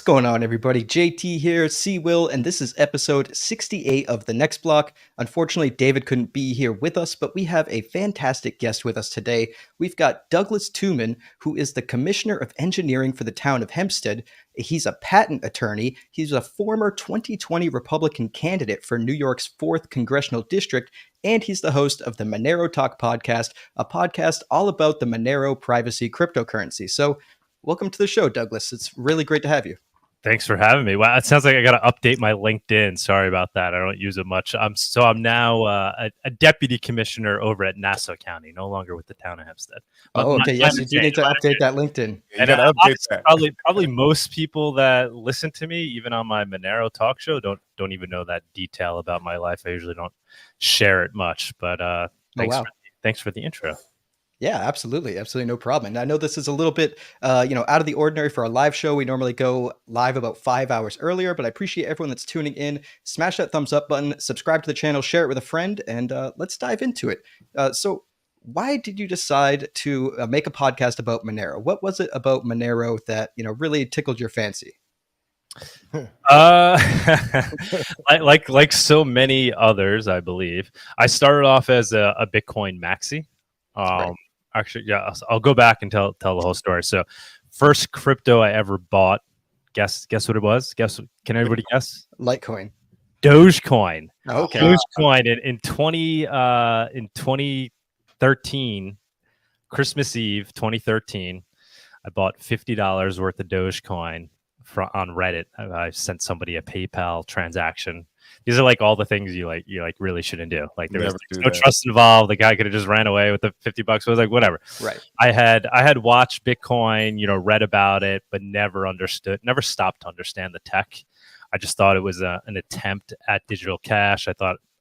going on, everybody? JT here, C Will, and this is episode 68 of The Next Block. Unfortunately, David couldn't be here with us, but we have a fantastic guest with us today. We've got Douglas Tuman, who is the Commissioner of Engineering for the town of Hempstead. He's a patent attorney. He's a former 2020 Republican candidate for New York's 4th Congressional District, and he's the host of the Monero Talk podcast, a podcast all about the Monero privacy cryptocurrency. So, welcome to the show, Douglas. It's really great to have you. Thanks for having me. Wow, it sounds like I got to update my LinkedIn. Sorry about that. I don't use it much. I'm now a deputy commissioner over at Nassau County, no longer with the town of Hempstead. Oh, okay. Yes, you do need to update that LinkedIn. And probably most people that listen to me, even on my Monero talk show, don't even know that detail about my life. I usually don't share it much. But thanks for the intro. Yeah, absolutely. Absolutely. No problem. And I know this is a little bit, out of the ordinary for a live show. We normally go live about 5 hours earlier, but I appreciate everyone that's tuning in. Smash that thumbs up button, subscribe to the channel, share it with a friend, and let's dive into it. So why did you decide to make a podcast about Monero? What was it about Monero that, really tickled your fancy? Like so many others, I believe. I started off as a Bitcoin maxi. Right. Actually, yeah, I'll go back and tell the whole story. So, first crypto I ever bought, guess what it was? Can everybody guess? Litecoin. Dogecoin. Okay. Dogecoin in 2013, Christmas Eve 2013, I bought $50 worth of Dogecoin on Reddit. I sent somebody a PayPal transaction. These are like all the things you really shouldn't do. Like there was no trust involved. The guy could have just ran away with the $50. I was like, whatever. Right. I had watched Bitcoin, read about it, but never stopped to understand the tech. I just thought it was an attempt at digital cash.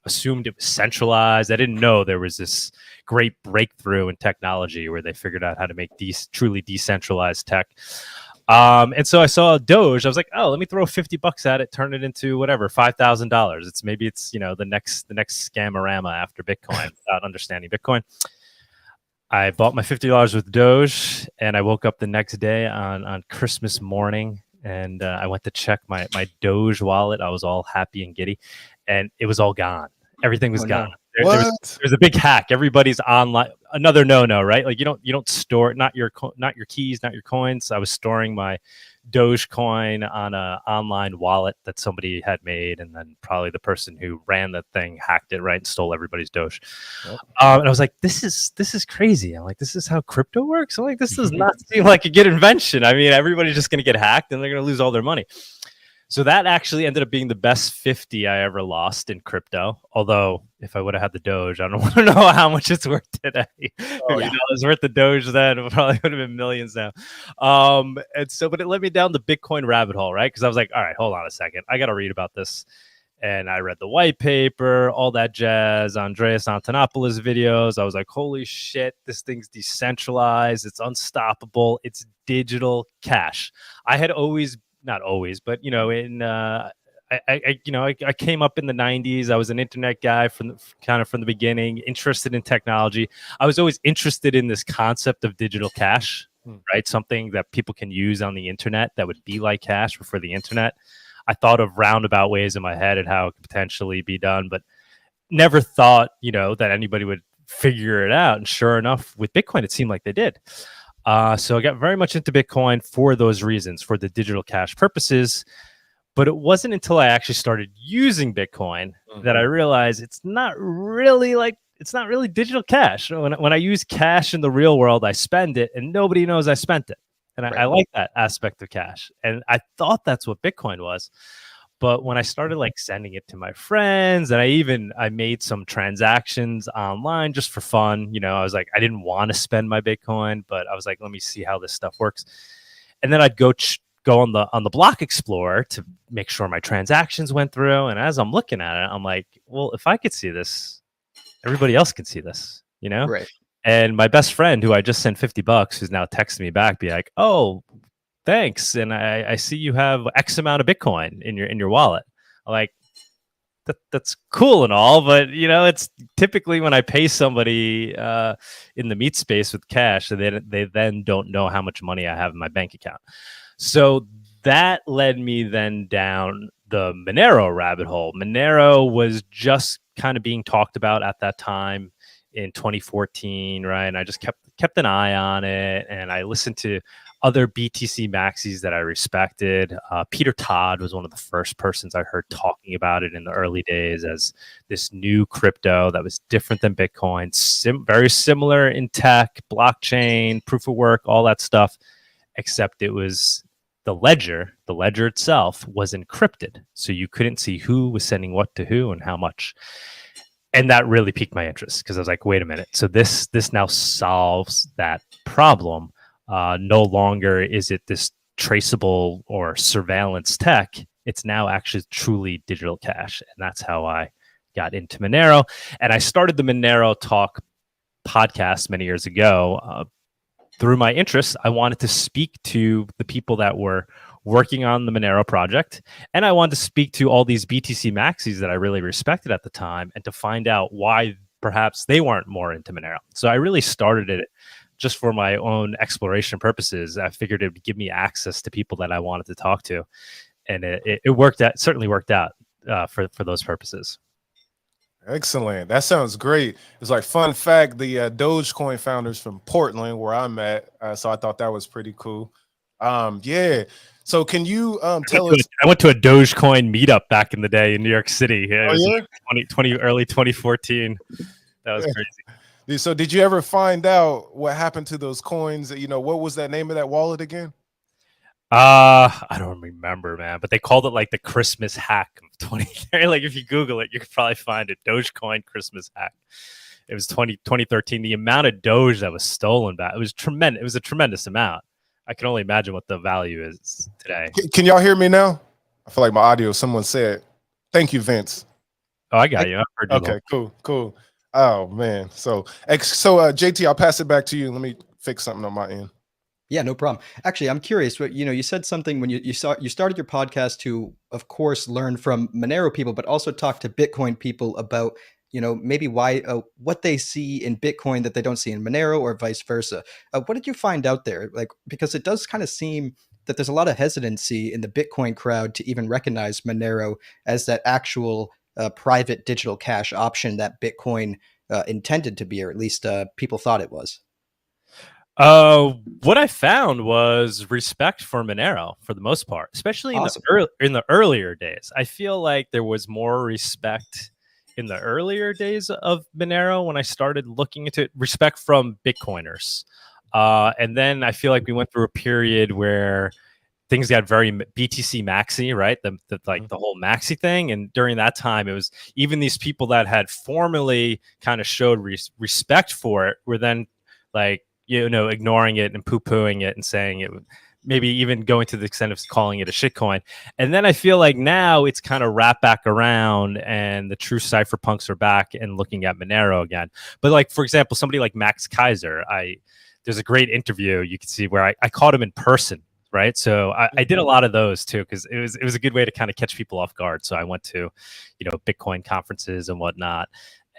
Assumed it was centralized. I didn't know there was this great breakthrough in technology where they figured out how to make truly decentralized tech. And so I saw Doge. I was like, oh, let me throw $50 at it, turn it into whatever, $5,000. It's the next scamorama after Bitcoin without understanding Bitcoin. I bought my $50 with Doge, and I woke up the next day on Christmas morning, and I went to check my Doge wallet. I was all happy and giddy, and it was all gone. Everything was gone. No. There's a big hack. Everybody's online. Another no-no, right? Like you don't store not your keys, not your coins. I was storing my Dogecoin on an online wallet that somebody had made, and then probably the person who ran the thing hacked it, right, and stole everybody's Doge. Yep. And I was like, this is crazy. I'm like, this is how crypto works. I'm like, this does not seem like a good invention. I mean, everybody's just going to get hacked, and they're going to lose all their money. So that actually ended up being the best 50 I ever lost in crypto. Although if I would have had the Doge, I don't want to know how much it's worth today. $50 worth the Doge then, it probably would have been millions now. But it led me down the Bitcoin rabbit hole, right? Because I was like, all right, hold on a second. I got to read about this. And I read the white paper, all that jazz, Andreas Antonopoulos videos. I was like, holy shit, this thing's decentralized. It's unstoppable. It's digital cash. I had not always, but I came up in the 90s. I was an internet guy from the beginning, interested in technology. I was always interested in this concept of digital cash, right? Something that people can use on the internet that would be like cash before the internet. I thought of roundabout ways in my head and how it could potentially be done, but never thought, that anybody would figure it out. And sure enough, with Bitcoin, it seemed like they did. So I got very much into Bitcoin for those reasons, for the digital cash purposes. But it wasn't until I actually started using Bitcoin that I realized it's not really digital cash. When I use cash in the real world, I spend it and nobody knows I spent it. And I like that aspect of cash. And I thought that's what Bitcoin was. But when I started sending it to my friends, and I made some transactions online just for fun. I was like, I didn't want to spend my Bitcoin, but I was like, let me see how this stuff works. And then I'd go on the Block Explorer to make sure my transactions went through. And as I'm looking at it, I'm like, well, if I could see this, everybody else can see this, Right. And my best friend, who I just sent $50, who's now texting me back, be like, oh, thanks. And I see you have X amount of Bitcoin in your wallet. I'm like, that's cool and all, but it's typically when I pay somebody in the meat space with cash, they then don't know how much money I have in my bank account. So that led me then down the Monero rabbit hole. Monero was just kind of being talked about at that time in 2014, right? And I just kept an eye on it, and I listened to other BTC maxis that I respected. Peter Todd was one of the first persons I heard talking about it in the early days as this new crypto that was different than Bitcoin, very similar in tech, blockchain, proof of work, all that stuff, except it was the ledger itself was encrypted. So you couldn't see who was sending what to who and how much. And that really piqued my interest because I was like, wait a minute. So this now solves that problem. No longer is it this traceable or surveillance tech. It's now actually truly digital cash. And that's how I got into Monero. And I started the Monero Talk podcast many years ago. Through my interest, I wanted to speak to the people that were working on the Monero project. And I wanted to speak to all these BTC maxis that I really respected at the time and to find out why perhaps they weren't more into Monero. So I really started it just for my own exploration purposes. I figured it would give me access to people that I wanted to talk to. And it worked out, certainly worked out for those purposes. Excellent. That sounds great. It's like, fun fact, the Dogecoin founders from Portland, where I'm at. So I thought that was pretty cool. Yeah. So can you tell us? I went to a Dogecoin meetup back in the day in New York City. It was yeah? early 2014. That was crazy. So did you ever find out what happened to those coins? You know, what was that name of that wallet again? I don't remember, man, but they called it like the Christmas hack of 2030. Like if you Google it, you could probably find it. Dogecoin Christmas hack. It was 2013. The amount of Doge that was stolen back, it was tremendous. It was a tremendous amount. I can only imagine what the value is today. Can y'all hear me now? I feel like my audio, someone said, thank you, Vince. Oh, I got you. I heard you. Okay, cool. Oh man. So JT, I'll pass it back to you. Let me fix something on my end. Yeah, no problem. Actually, I'm curious. You said something when you started your podcast to, of course, learn from Monero people, but also talk to Bitcoin people about, maybe why what they see in Bitcoin that they don't see in Monero, or vice versa. What did you find out there? Like, because it does kind of seem that there's a lot of hesitancy in the Bitcoin crowd to even recognize Monero as that actual private digital cash option that Bitcoin intended to be, or at least people thought it was. What I found was respect for Monero for the most part, especially Awesome. in the earlier days. I feel like there was more respect in the earlier days of Monero when I started looking into it, respect from Bitcoiners. And then I feel like we went through a period where things got very BTC maxi, right? The whole maxi thing. And during that time, it was even these people that had formerly kind of showed respect for it were then like, ignoring it and poo-pooing it and saying it, maybe even going to the extent of calling it a shitcoin. And then I feel like now it's kind of wrapped back around and the true cypherpunks are back and looking at Monero again. But like, for example, somebody like Max Kaiser, there's a great interview you can see where I caught him in person, right? So I did a lot of those too, because it was a good way to kind of catch people off guard. So I went to, Bitcoin conferences and whatnot,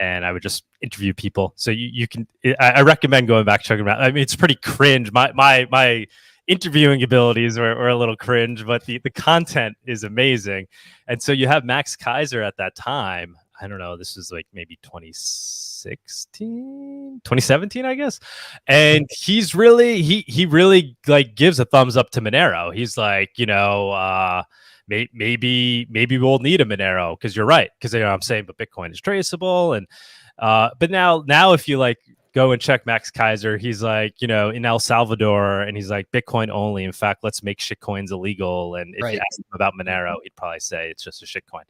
and I would just interview people. So you can, I recommend going back, checking out. I mean, it's pretty cringe. My interviewing abilities were a little cringe, but the content is amazing. And so you have Max Kaiser at that time. I don't know, this was like maybe 2017, I guess. And he's really, he really like gives a thumbs up to Monero. He's like, maybe we'll need a Monero, because you're right, because I'm saying, but Bitcoin is traceable. And but now if you like go and check Max Kaiser, he's like, in El Salvador, and he's like, Bitcoin only. In fact, let's make shitcoins illegal. And if you ask him about Monero, he'd probably say it's just a shitcoin.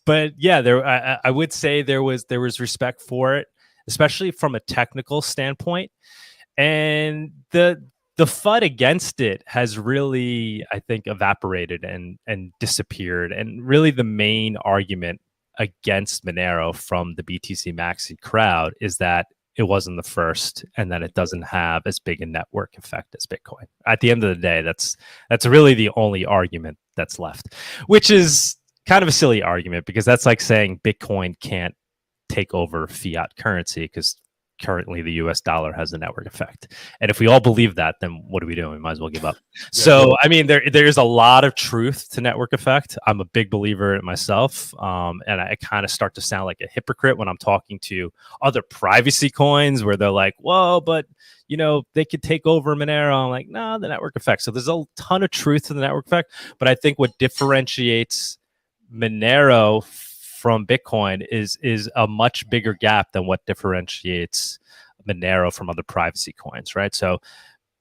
But yeah, I would say there was respect for it, especially from a technical standpoint. And the FUD against it has really, I think, evaporated and disappeared. And really the main argument against Monero from the BTC Maxi crowd is that it wasn't the first and that it doesn't have as big a network effect as Bitcoin. At the end of the day, that's really the only argument that's left, which is kind of a silly argument, because that's like saying Bitcoin can't take over fiat currency, because currently the US dollar has a network effect. And if we all believe that, then what are we doing? We might as well give up. So, I mean, there's a lot of truth to network effect. I'm a big believer in it myself. And I kind of start to sound like a hypocrite when I'm talking to other privacy coins where they're like, whoa, but they could take over Monero. I'm like, no, the network effect. So there's a ton of truth to the network effect. But I think what differentiates Monero from Bitcoin is a much bigger gap than what differentiates Monero from other privacy coins, right? So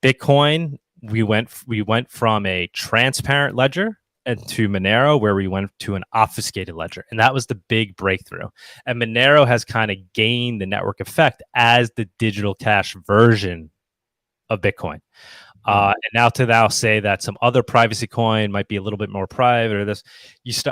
Bitcoin, we went from a transparent ledger and to Monero, where we went to an obfuscated ledger, and that was the big breakthrough. And Monero has kind of gained the network effect as the digital cash version of Bitcoin. And now say that some other privacy coin might be a little bit more private or this,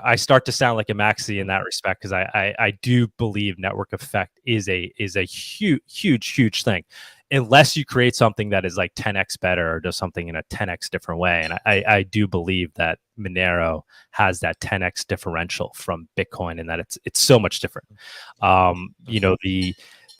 I start to sound like a maxi in that respect, because I do believe network effect is a huge thing, unless you create something that is like 10x better or does something in a 10x different way. And I do believe that Monero has that 10x differential from Bitcoin, and that it's so much different.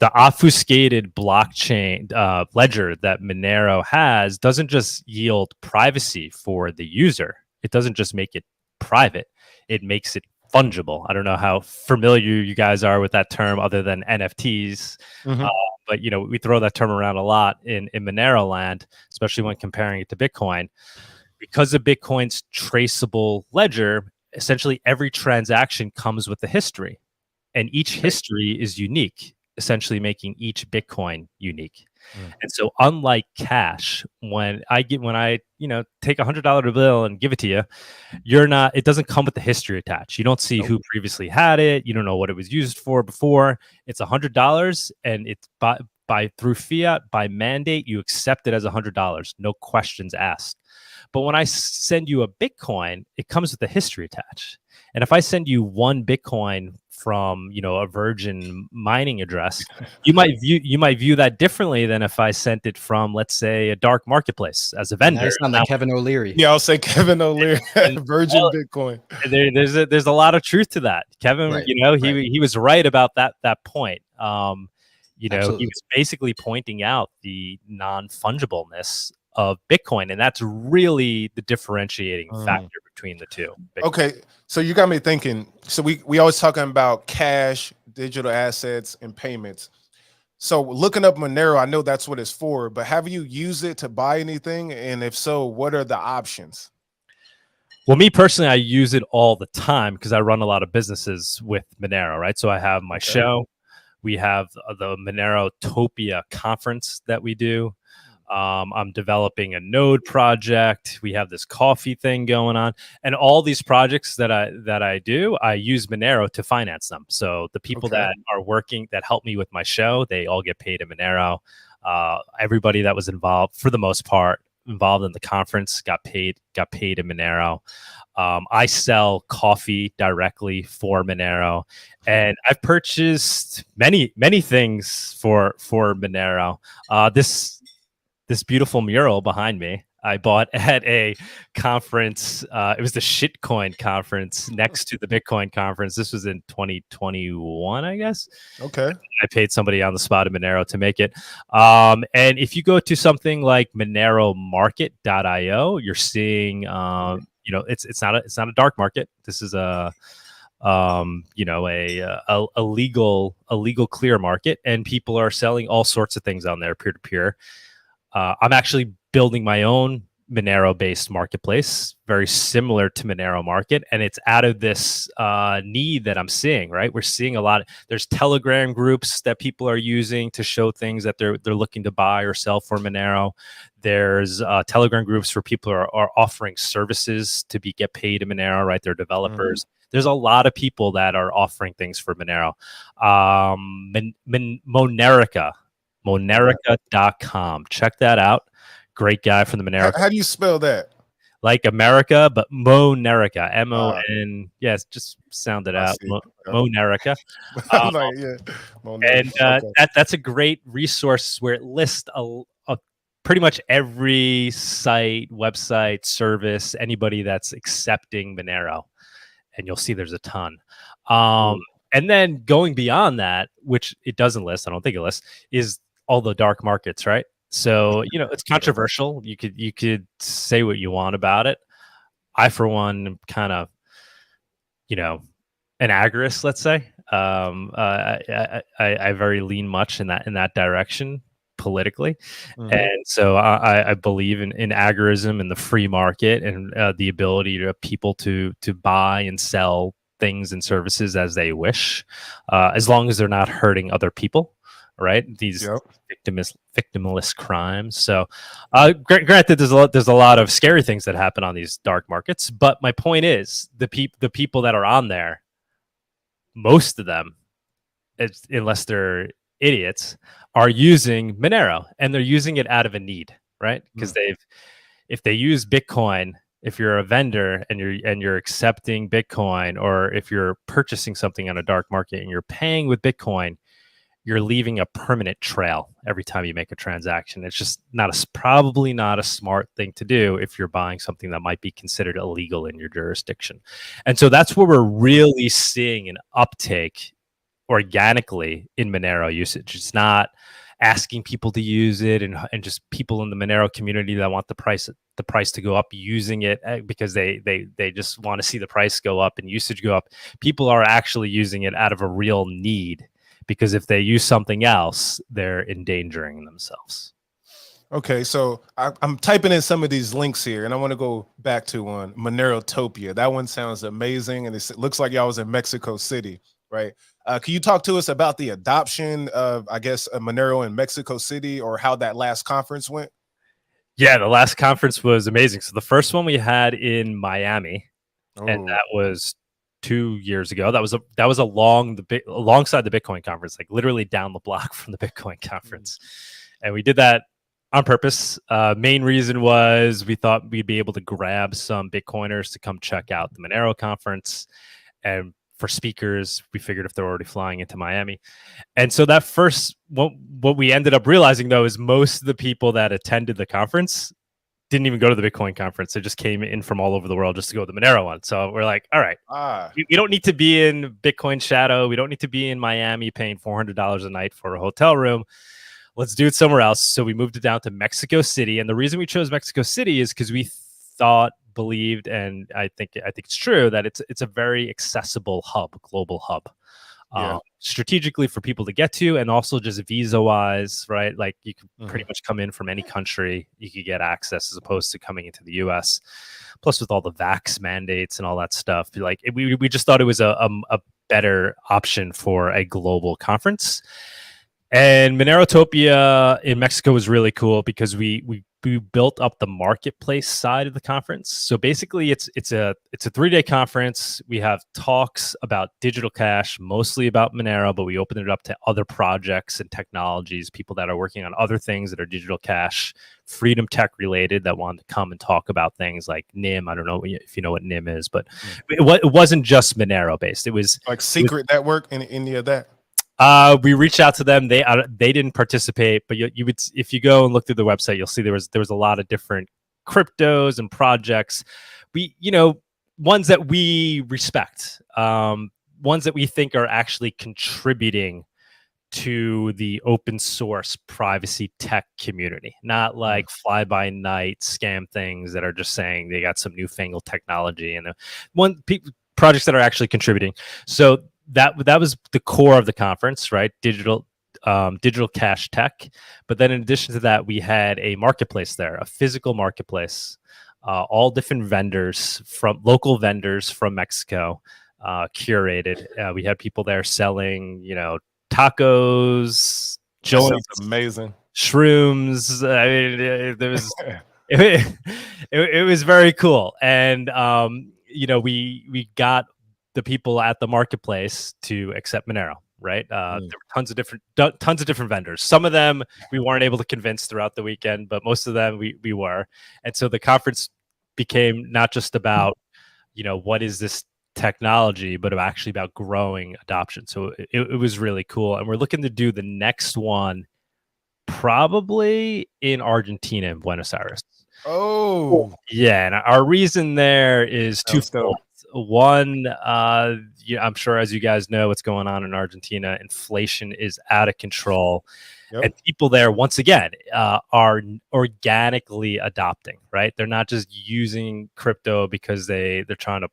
The obfuscated blockchain ledger that Monero has doesn't just yield privacy for the user. It doesn't just make it private. It makes it fungible. I don't know how familiar you guys are with that term other than NFTs. But we throw that term around a lot in Monero land, especially when comparing it to Bitcoin. Because of Bitcoin's traceable ledger, essentially every transaction comes with a history, and each history is unique, essentially making each Bitcoin unique. And so unlike cash, when I take $100 bill and give it to you, it doesn't come with the history attached. You don't see who previously had it. You don't know what it was used for before. It's $100, and it's by through fiat, by mandate, you accept it as $100, no questions asked. But when I send you a Bitcoin, it comes with a history attached. And if I send you one Bitcoin from a virgin mining address, you might view that differently than if I sent it from, let's say, a dark marketplace as a vendor. That's not like Kevin O'Leary. Yeah, I'll say Kevin O'Leary, virgin Bitcoin. There's a lot of truth to that. Kevin, Right, he was right about that point. He Absolutely. was basically pointing out the non-fungibleness of Bitcoin, and that's really the differentiating factor between the two. Bitcoin. Okay, so you got me thinking. So we always talking about cash, digital assets, and payments. So looking up Monero, I know that's what it's for, but have you used it to buy anything? And if so, what are the options? Well, me personally, I use it all the time because I run a lot of businesses with Monero, right? So I have my show. We have the Monero-topia conference that we do. I'm developing a node project. We have this coffee thing going on, and all these projects that I do, I use Monero to finance them. So the people that are working, that help me with my show, they all get paid in Monero. Everybody that was involved, for the most part, involved in the conference got paid in Monero. I sell coffee directly for Monero, and I've purchased many things for Monero. This beautiful mural behind me, I bought at a conference. It was the Shitcoin conference next to the Bitcoin conference. This was in 2021, I guess. Okay. I paid somebody on the spot in Monero to make it. And if you go to something like moneromarket.io, you're seeing, it's not a dark market. This is a legal clear market, and people are selling all sorts of things on there, peer to peer. I'm actually building my own Monero-based marketplace, very similar to Monero Market, and it's out of this need that I'm seeing. Right, we're seeing a lot. There's Telegram groups that people are using to show things that they're looking to buy or sell for Monero. There's Telegram groups where people are offering services to get paid in Monero. Right, they're developers. There's a lot of people that are offering things for Monero. Monerica.com. Check that out. Great guy from the Monero. How do you spell that? Like America, but Monerica. M-O-N. Yes, just sound it out. Monerica. That's a great resource where it lists pretty much every site, website, service, anybody that's accepting Monero. And you'll see there's a ton. And then going beyond that, which it doesn't list, I don't think it lists, is all the dark markets, right? So, it's controversial. You could say what you want about it. I, for one, am kind of, an agorist, let's say. I very lean much in that direction politically. And so I believe in agorism and the free market and the ability to people to buy and sell things and services as they wish, as long as they're not hurting other people, right? These victimless crimes. So granted, there's a lot of scary things that happen on these dark markets, but my point is the people that are on there, most of them, unless they're idiots, are using Monero, and they're using it out of a need, right? Because if they use Bitcoin, if you're a vendor and you're accepting Bitcoin, or if you're purchasing something on a dark market and you're paying with Bitcoin, you're leaving a permanent trail every time you make a transaction. It's just probably not a smart thing to do if you're buying something that might be considered illegal in your jurisdiction. And so that's where we're really seeing an uptake organically in Monero usage. It's not asking people to use it and just people in the Monero community that want the price to go up using it because they just want to see the price go up and usage go up. People are actually using it out of a real need, because if they use something else, they're endangering themselves. Okay, so I'm typing in some of these links here, and I want to go back to one, Monerotopia. That one sounds amazing, and it looks like y'all was in Mexico City, right? Can you talk to us about the adoption of, I guess, Monero in Mexico City, or how that last conference went? Yeah, the last conference was amazing. So the first one we had in Miami, and that was 2 years ago. That was alongside the Bitcoin conference, like literally down the block from the Bitcoin conference. And we did that on purpose. Main reason was we thought we'd be able to grab some Bitcoiners to come check out the Monero conference. And for speakers, we figured if they're already flying into Miami. And so that first, what we ended up realizing, though, is most of the people that attended the conference didn't even go to the Bitcoin conference. They just came in from all over the world just to go to the Monero one. So we're like, all right, we don't need to be in Bitcoin Shadow. We don't need to be in Miami paying $400 a night for a hotel room. Let's do it somewhere else. So we moved it down to Mexico City. And the reason we chose Mexico City is because we believed, and I think it's true, that it's a very accessible hub, global hub. Strategically for people to get to, and also just visa-wise, right? Like you can pretty much come in from any country, you could get access as opposed to coming into the U.S. Plus, with all the vax mandates and all that stuff, like we just thought it was a better option for a global conference. And Monerotopia in Mexico was really cool because we built up the marketplace side of the conference. So basically, it's a 3-day conference. We have talks about digital cash, mostly about Monero, but we opened it up to other projects and technologies, people that are working on other things that are digital cash, freedom tech related, that want to come and talk about things like NIM. I don't know if you know what NIM is, but it wasn't just Monero based. It was like Secret Network in any of that. We reached out to them. They didn't participate, but you would, if you go and look through the website, you'll see there was a lot of different cryptos and projects. Ones that we respect, ones that we think are actually contributing to the open source privacy tech community, not like fly by night scam things that are just saying they got some newfangled technology, and projects that are actually contributing. So that was the core of the conference, right? Digital cash tech. But then in addition to that, we had a marketplace there, a physical marketplace, all different local vendors from Mexico, curated. We had people there selling, tacos, joints, amazing, shrooms. I mean, there was it was very cool. And we got the people at the marketplace to accept Monero, right? There were tons of different vendors. Some of them we weren't able to convince throughout the weekend, but most of them we were. And so the conference became not just about, what is this technology, but actually about growing adoption. So it was really cool. And we're looking to do the next one probably in Argentina, in Buenos Aires. Oh, yeah. And our reason there is twofold. One, I'm sure, as you guys know, what's going on in Argentina. Inflation is out of control. Yep. And people there, once again, are organically adopting, right? They're not just using crypto because they're trying to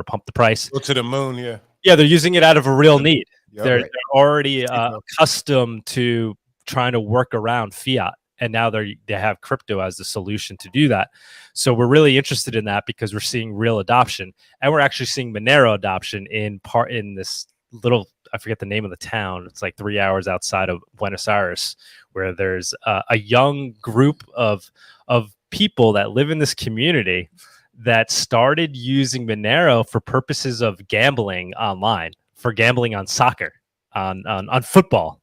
pump the price. Go to the moon, yeah. Yeah, they're using it out of a real need. Yep. They're already accustomed to trying to work around fiat, and now they have crypto as the solution to do that. So we're really interested in that because we're seeing real adoption, and we're actually seeing Monero adoption in this little, I forget the name of the town. It's like 3 hours outside of Buenos Aires, where there's a young group of people that live in this community that started using Monero for purposes of gambling online, for gambling on soccer, on football.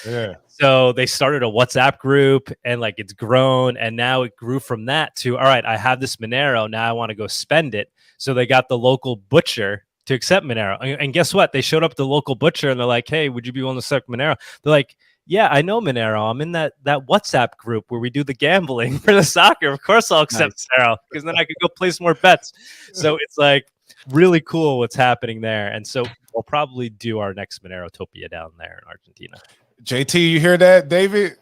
Yeah. So they started a WhatsApp group, and like it's grown, and now it grew from that to, all right, I have this Monero, now I want to go spend it. So they got the local butcher to accept Monero. And guess what? They showed up at the local butcher and they're like, hey, would you be willing to accept Monero? They're like, yeah, I know Monero. I'm in that WhatsApp group where we do the gambling for the soccer. Of course I'll accept Monero, because then I could go place more bets. So it's like really cool what's happening there. And so we'll probably do our next Monerotopia down there in Argentina. JT, you hear that, David?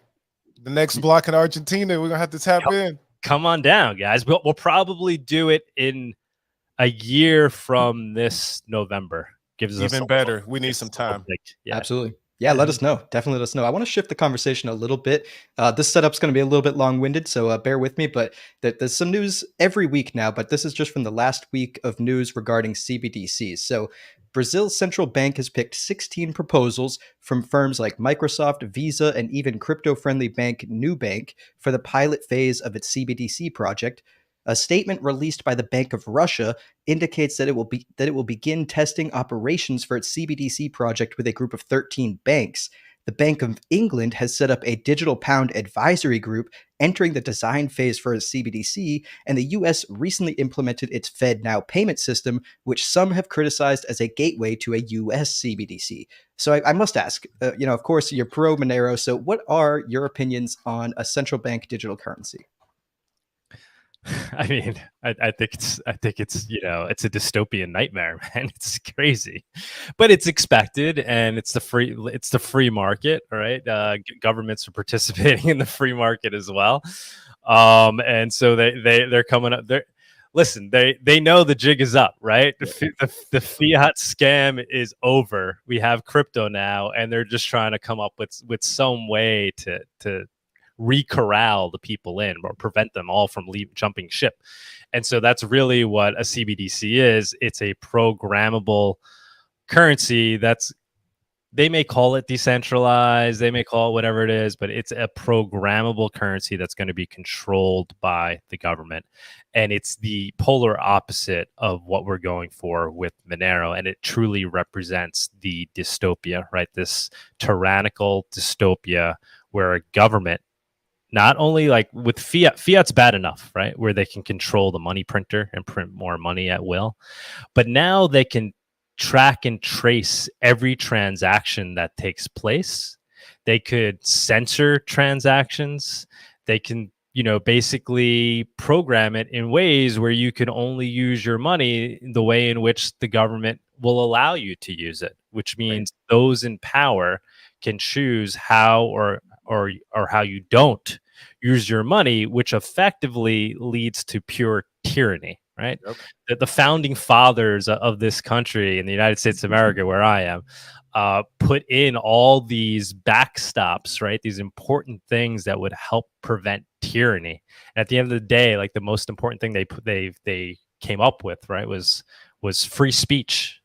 The next block in Argentina, we're going to have to tap in. Come on down, guys. We'll probably do it in a year from this November. Gives us even better. We need some time. Yeah. Absolutely. Yeah, let us know. Definitely let us know. I want to shift the conversation a little bit. This setup's going to be a little bit long-winded, so bear with me. But there's some news every week now, but this is just from the last week of news regarding CBDCs. So Brazil's central bank has picked 16 proposals from firms like Microsoft, Visa, and even crypto-friendly bank Nubank for the pilot phase of its CBDC project. A statement released by the Bank of Russia indicates that it will begin testing operations for its CBDC project with a group of 13 banks. The Bank of England has set up a digital pound advisory group entering the design phase for its CBDC, and the US recently implemented its FedNow payment system, which some have criticized as a gateway to a US CBDC. So I must ask, of course, you're pro Monero, so what are your opinions on a central bank digital currency? I mean, I think it's it's a dystopian nightmare, man. It's crazy, but it's expected, and it's the free market, right? Governments are participating in the free market as well, and so they're coming up. They know the jig is up, right? The fiat scam is over. We have crypto now, and they're just trying to come up with some way to re-corral the people in or prevent them all from jumping ship. And so that's really what a CBDC is. It's a programmable currency they may call it decentralized, they may call it whatever it is, but it's a programmable currency that's going to be controlled by the government. And it's the polar opposite of what we're going for with Monero. And it truly represents the dystopia, right? This tyrannical dystopia where a government, not only like with fiat's bad enough, right? Where they can control the money printer and print more money at will. But now they can track and trace every transaction that takes place. They could censor transactions. They can, basically program it in ways where you can only use your money the way in which the government will allow you to use it, which means those in power can choose how or how you don't use your money, which effectively leads to pure tyranny, right? Yep. The founding fathers of this country in the United States of America, where I am, put in all these backstops, right? These important things that would help prevent tyranny. And at the end of the day, like the most important thing they came up with, right, was free speech.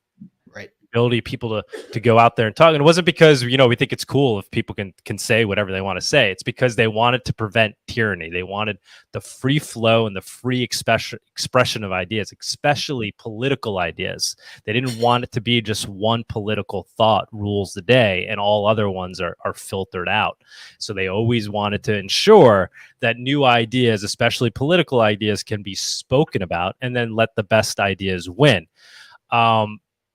Ability of people to go out there and talk. And it wasn't because we think it's cool if people can say whatever they want to say. It's because they wanted to prevent tyranny. They wanted the free flow and the free expression of ideas, especially political ideas. They didn't want it to be just one political thought rules the day and all other ones are filtered out. So they always wanted to ensure that new ideas, especially political ideas, can be spoken about and then let the best ideas win.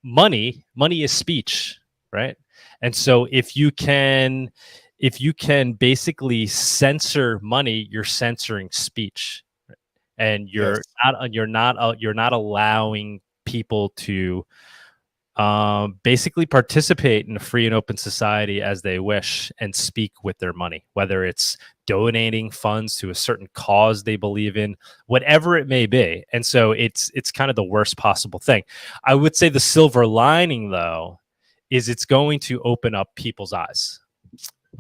Money is speech, right? And so if you can basically censor money, you're censoring speech, right? And you're not allowing people to basically participate in a free and open society as they wish and speak with their money, whether it's donating funds to a certain cause they believe in, whatever it may be. And so it's kind of the worst possible thing. I would say the silver lining, though, is it's going to open up people's eyes.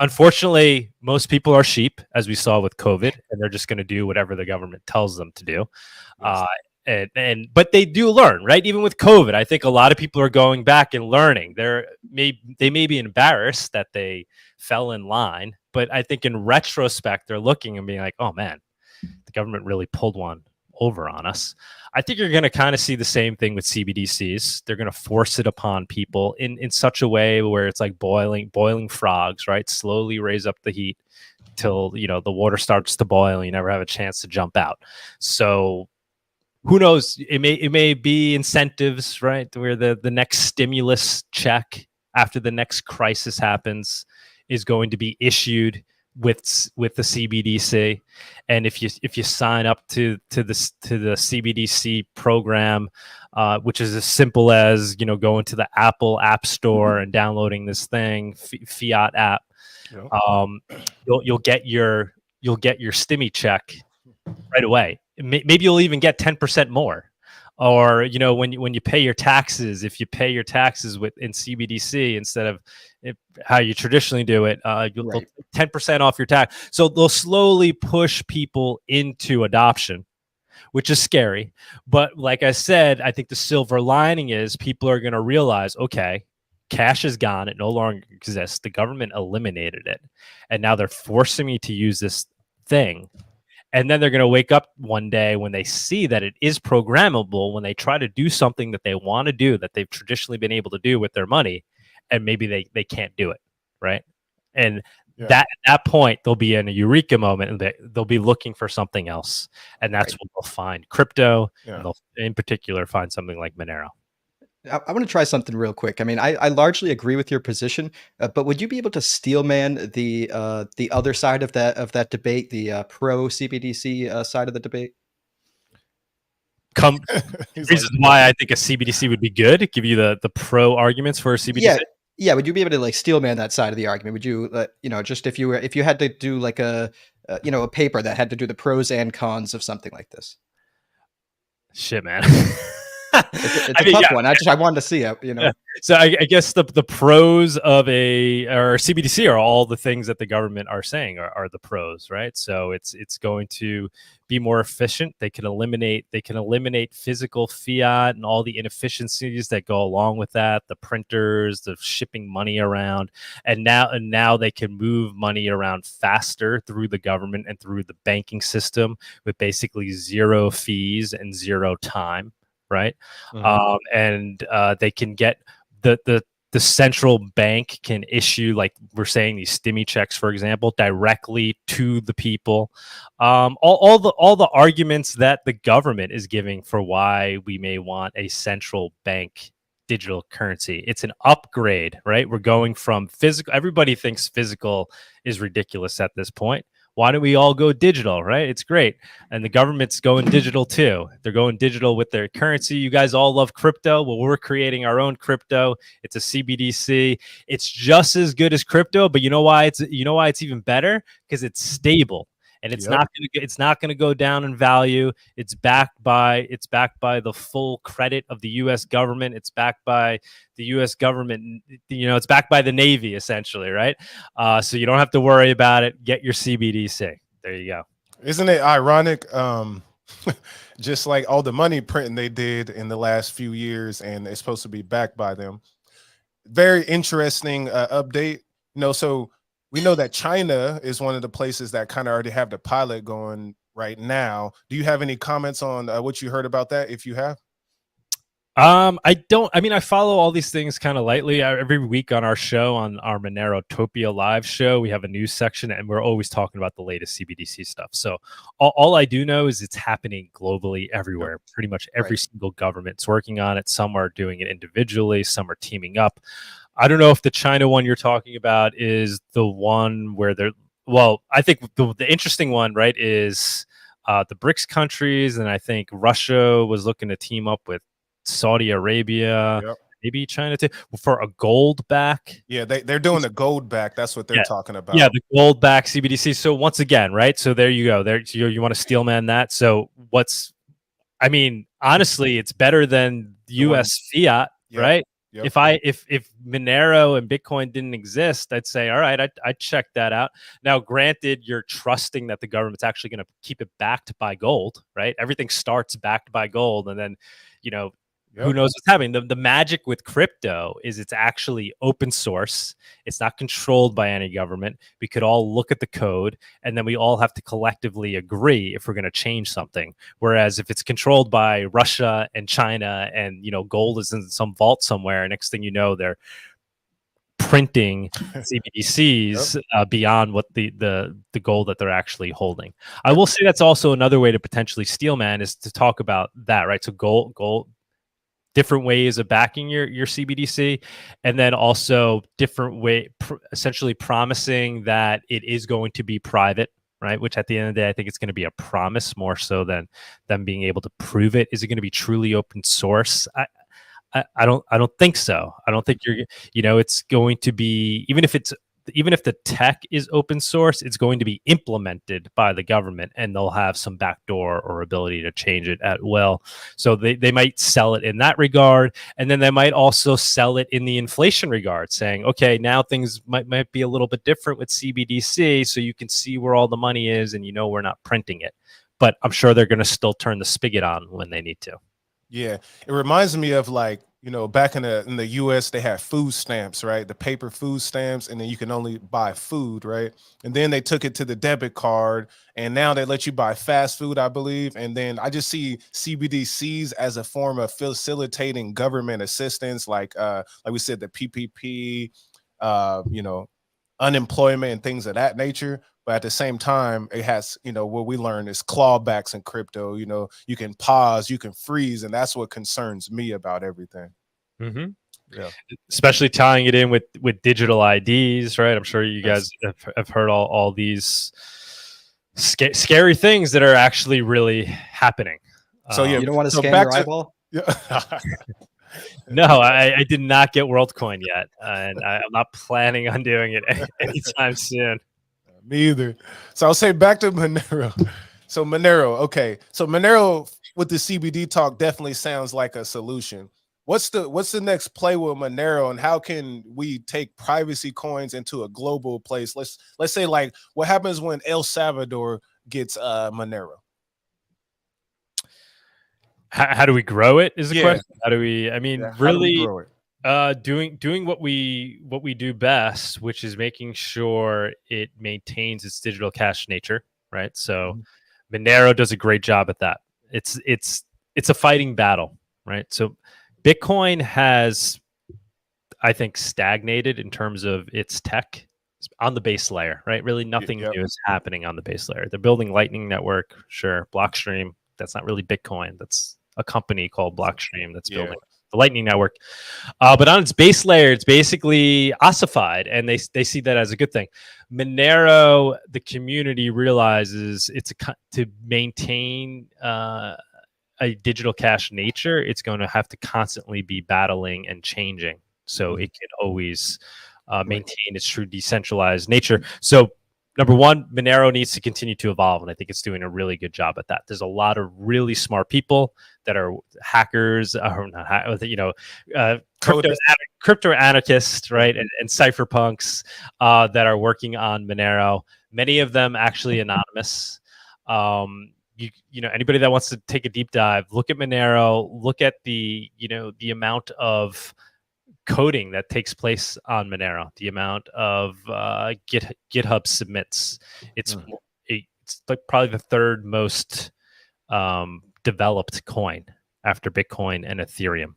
Unfortunately, most people are sheep, as we saw with COVID, and they're just going to do whatever the government tells them to do. Yes. But they do learn, right? Even with COVID, I think a lot of people are going back and learning. They may be embarrassed that they fell in line, but I think in retrospect, they're looking and being like, "Oh man, the government really pulled one over on us." I think you're going to kind of see the same thing with CBDCs. They're going to force it upon people in such a way where it's like boiling frogs, right? Slowly raise up the heat till the water starts to boil and you never have a chance to jump out. So who knows? It may be incentives, right? Where the next stimulus check after the next crisis happens is going to be issued with the CBDC, and if you sign up to the CBDC program, which is as simple as going to the Apple App Store and downloading this thing, fiat app, you'll get your stimmy check right away. Maybe you'll even get 10% more. Or when you pay your taxes, if you pay your taxes in CBDC instead of how you traditionally do it, you'll 10% off your tax. So they'll slowly push people into adoption, which is scary. But like I said, I think the silver lining is people are going to realize, okay, cash is gone. It no longer exists. The government eliminated it. And now they're forcing me to use this thing. And then they're going to wake up one day when they see that it is programmable, when they try to do something that they want to do, that they've traditionally been able to do with their money, and maybe they can't do it, right? And at that point, they'll be in a eureka moment, and they'll be looking for something else. And that's what they'll find, crypto, and they'll in particular find something like Monero. I want to try something real quick. I mean, I largely agree with your position, but would you be able to steelman the other side of that debate, the pro CBDC side of the debate? Reasons why I think a CBDC would be good. Give you the pro arguments for a CBDC. Yeah. Would you be able to like steelman that side of the argument? Would you, just if you had to do like a paper that had to do the pros and cons of something like this? Shit, man. It's a tough one. I wanted to see it, So I guess the pros of or CBDC are all the things that the government are saying are the pros, right? So it's going to be more efficient. They can eliminate physical fiat and all the inefficiencies that go along with that, the printers, the shipping money around, and now they can move money around faster through the government and through the banking system with basically zero fees and zero time. Right. Mm-hmm. And they can get the central bank can issue, like we're saying, these stimmy checks, for example, directly to the people. All the arguments that the government is giving for why we may want a central bank digital currency. It's an upgrade, right? We're going from physical. Everybody thinks physical is ridiculous at this point. Why don't we all go digital, right? It's great. And the government's going digital too. They're going digital with their currency. You guys all love crypto. Well, we're creating our own crypto. It's a CBDC. It's just as good as crypto, but you know why it's even better? Because it's stable. And it's not going to go down in value. It's backed by the full credit of the U.S. government. It's backed by the U.S. government. It's backed by the Navy, essentially, right? So you don't have to worry about it. Get your CBDC. There you go. Isn't it ironic? Just like all the money printing they did in the last few years, and it's supposed to be backed by them. Very interesting update. So we know that China is one of the places that kind of already have the pilot going right now. Do you have any comments on what you heard about that, if you have? I don't. I mean, I follow all these things kind of lightly. Every week on our show, on our Monerotopia live show, we have a news section, and we're always talking about the latest CBDC stuff. So all I do know is it's happening globally everywhere. Pretty much every single government's working on it. Some are doing it individually. Some are teaming up. I don't know if the China one you're talking about is the one where they're. Well, I think the interesting one, right, is the BRICS countries, and I think Russia was looking to team up with Saudi Arabia, Yep. maybe China too, for a gold back. Yeah, they're doing the gold back. That's what they're talking about. Yeah, the gold back CBDC. So once again, right? So there you go. There you want to steelman that. So I mean, honestly, it's better than US fiat, right? Yep. If Monero and Bitcoin didn't exist, I'd say, all right, I'd check that out. Now, granted, you're trusting that the government's actually going to keep it backed by gold, right? Everything starts backed by gold, and then, who knows what's happening. The magic with crypto is it's actually open source. It's not controlled by any government. We could all look at the code, and then we all have to collectively agree if we're going to change something. Whereas if it's controlled by Russia and China, and gold is in some vault somewhere, next thing you know, they're printing CBDCs beyond what the gold that they're actually holding. I will say that's also another way to potentially steelman, is to talk about that, right? So gold. Different ways of backing your CBDC, and then also different essentially promising that it is going to be private, right? Which at the end of the day, I think it's going to be a promise more so than them being able to prove it. Is it going to be truly open source? I don't think so. I don't think it's going to be, even if the tech is open source, it's going to be implemented by the government, and they'll have some backdoor or ability to change it at will. So they might sell it in that regard, and then they might also sell it in the inflation regard, saying, okay, now things might be a little bit different with CBDC, so you can see where all the money is, and we're not printing it. But I'm sure they're going to still turn the spigot on when they need to. Yeah, it reminds me of back in the US, they had food stamps, right? The paper food stamps, and then you can only buy food, right? And then they took it to the debit card, and now they let you buy fast food, I believe. And then I just see CBDCs as a form of facilitating government assistance, like we said, the PPP, unemployment and things of that nature. But at the same time, it has, what we learned is clawbacks in crypto. You can pause, you can freeze, and that's what concerns me about everything. Mm-hmm. Yeah, especially tying it in with digital IDs, right? I'm sure you guys have heard all these scary things that are actually really happening. So you don't want to scan your eyeball? Yeah. No, I did not get WorldCoin yet, and I'm not planning on doing it anytime soon. Me either. So I'll say back to Monero. So Monero with the CBD talk definitely sounds like a solution. What's the next play with Monero, and how can we take privacy coins into a global place? Let's say, like, what happens when El Salvador gets Monero? How do we grow it is the question. How do we, really grow it? Doing what we do best, which is making sure it maintains its digital cash nature, right? So Monero does a great job at that. It's a fighting battle, right? So Bitcoin has, I think, stagnated in terms of its tech on the base layer, right? Really nothing new is happening on the base layer. They're building Lightning Network, sure. Blockstream, that's not really Bitcoin. That's a company called Blockstream that's building the Lightning Network. But on its base layer, it's basically ossified, and they see that as a good thing. Monero, the community realizes to maintain a digital cash nature, it's going to have to constantly be battling and changing, so it can always maintain its true decentralized nature. So number one, Monero needs to continue to evolve, and I think it's doing a really good job at that. There's a lot of really smart people that are hackers, or not, crypto anarchists, right, and cypherpunks that are working on Monero. Many of them actually anonymous. Anybody that wants to take a deep dive, look at Monero, look at the amount of coding that takes place on Monero, the amount of GitHub submits. It's like probably the third most developed coin after Bitcoin and Ethereum.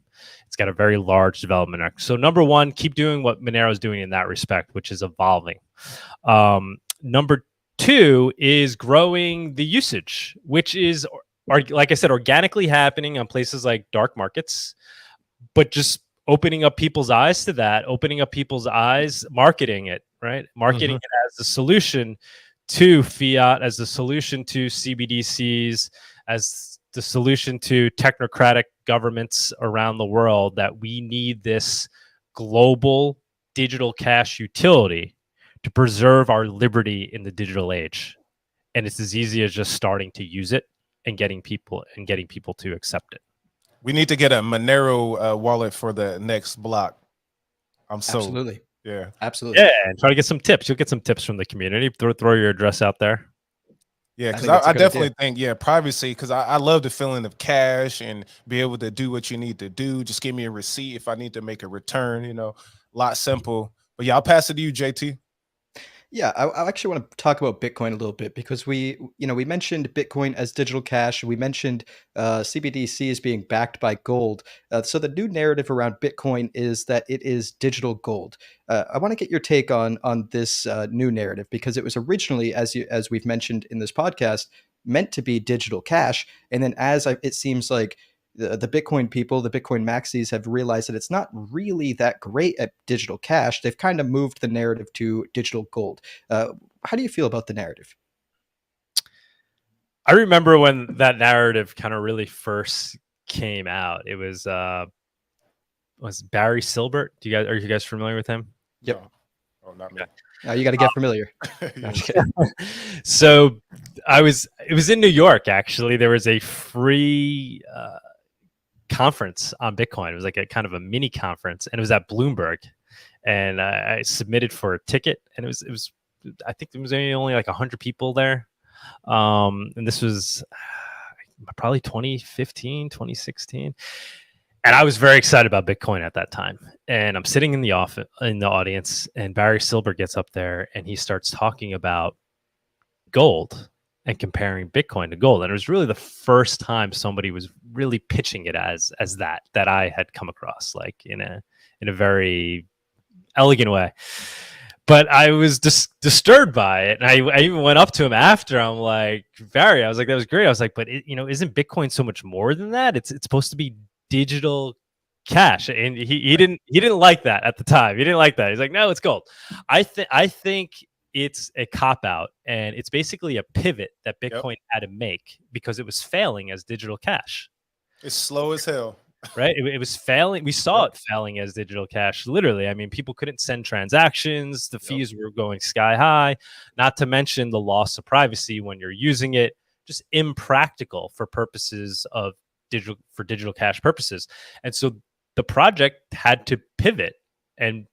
It's got a very large development arc. So number one, keep doing what Monero is doing in that respect, which is evolving. Number two is growing the usage, which is, like I said, organically happening on places like dark markets, but just opening up people's eyes to that, opening up people's eyes, marketing it, right? Marketing it as the solution to fiat, as the solution to CBDCs, as the solution to technocratic governments around the world that we need this global digital cash utility to preserve our liberty in the digital age. And it's as easy as just starting to use it and getting people to accept it. We need to get a Monero wallet for the next block. I'm so Absolutely. yeah. Absolutely. Yeah, and try to get some tips. You'll get some tips from the community. Throw your address out there. Yeah, because think that's a I good definitely idea. think, yeah, privacy, because I love the feeling of cash and be able to do what you need to do. Just give me a receipt if I need to make a return, you know, a lot simple. But yeah, I'll pass it to you, JT. Yeah, I actually want to talk about Bitcoin a little bit because we mentioned Bitcoin as digital cash. We mentioned CBDCs being backed by gold. So the new narrative around Bitcoin is that it is digital gold. I want to get your take on this new narrative because it was originally, as we've mentioned in this podcast, meant to be digital cash, and then it seems like the Bitcoin people, the Bitcoin maxis, have realized that it's not really that great at digital cash. They've kind of moved the narrative to digital gold. How do you feel about the narrative? I remember when that narrative kind of really first came out. It was Barry Silbert. Are you guys familiar with him? Yep. No. Oh, not me. You got to get familiar. Yeah. No, I'm just kidding. So it was in New York, actually. There was a free conference on Bitcoin. It was like a kind of a mini conference, and it was at Bloomberg. And I submitted for a ticket, and it was I think there was only like 100 people there. And this was probably 2015, 2016. And I was very excited about Bitcoin at that time. And I'm sitting in the audience, and Barry Silbert gets up there and he starts talking about gold and comparing Bitcoin to gold. And it was really the first time somebody was really pitching it as that I had come across, like in a very elegant way. But I was disturbed by it, and I even went up to him after. I'm like, Barry, I was like, that was great. I was like, but isn't Bitcoin so much more than that? It's supposed to be digital cash, and he didn't like that at the time. He didn't like that. He's like, no, it's gold. I think it's a cop out, and it's basically a pivot that Bitcoin had to make because it was failing as digital cash. It's slow as hell. Right, it was failing. We saw it failing as digital cash. Literally, I mean, people couldn't send transactions. The fees were going sky high. Not to mention the loss of privacy when you're using it. Just impractical for purposes of digital cash purposes. And so the project had to pivot. And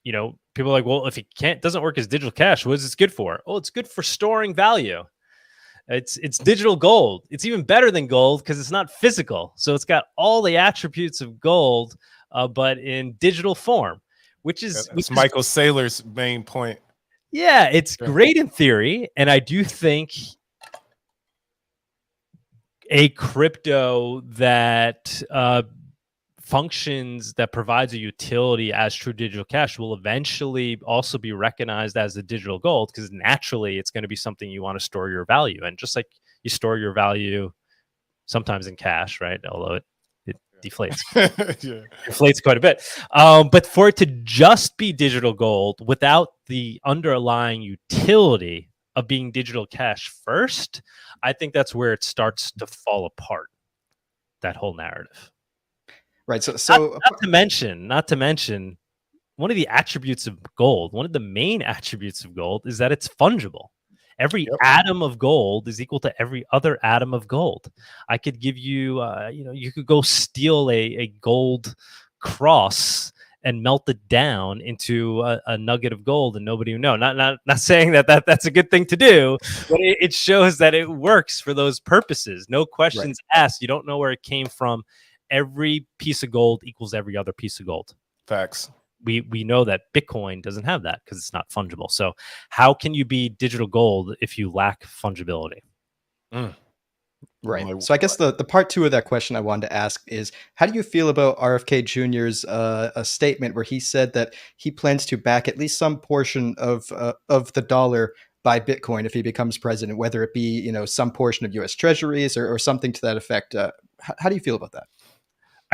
people are like, well, if it doesn't work as digital cash, what is this good for? Oh, it's good for storing value. It's digital gold. It's even better than gold because it's not physical. So it's got all the attributes of gold, but in digital form, which is Michael Saylor's main point. Yeah, it's great in theory. And I do think a crypto that functions, that provides a utility as true digital cash, will eventually also be recognized as the digital gold, because naturally it's going to be something you want to store your value in, just like you store your value sometimes in cash, right? Although it deflates. Inflates quite a bit. But for it to just be digital gold without the underlying utility of being digital cash first, I think that's where it starts to fall apart, that whole narrative. Right. So not to mention, one of the attributes of gold, one of the main attributes of gold, is that it's fungible. Every atom of gold is equal to every other atom of gold. I could give you, you could go steal a gold cross and melt it down into a nugget of gold, and nobody would know. Not saying that's a good thing to do, but it shows that it works for those purposes. No questions asked. You don't know where it came from. Every piece of gold equals every other piece of gold. Facts. We know that Bitcoin doesn't have that because it's not fungible. So how can you be digital gold if you lack fungibility? Right. So I guess the part two of that question I wanted to ask is, how do you feel about RFK Jr.'s a statement where he said that he plans to back at least some portion of the dollar by Bitcoin if he becomes president, whether it be some portion of U.S. Treasuries or something to that effect? How do you feel about that?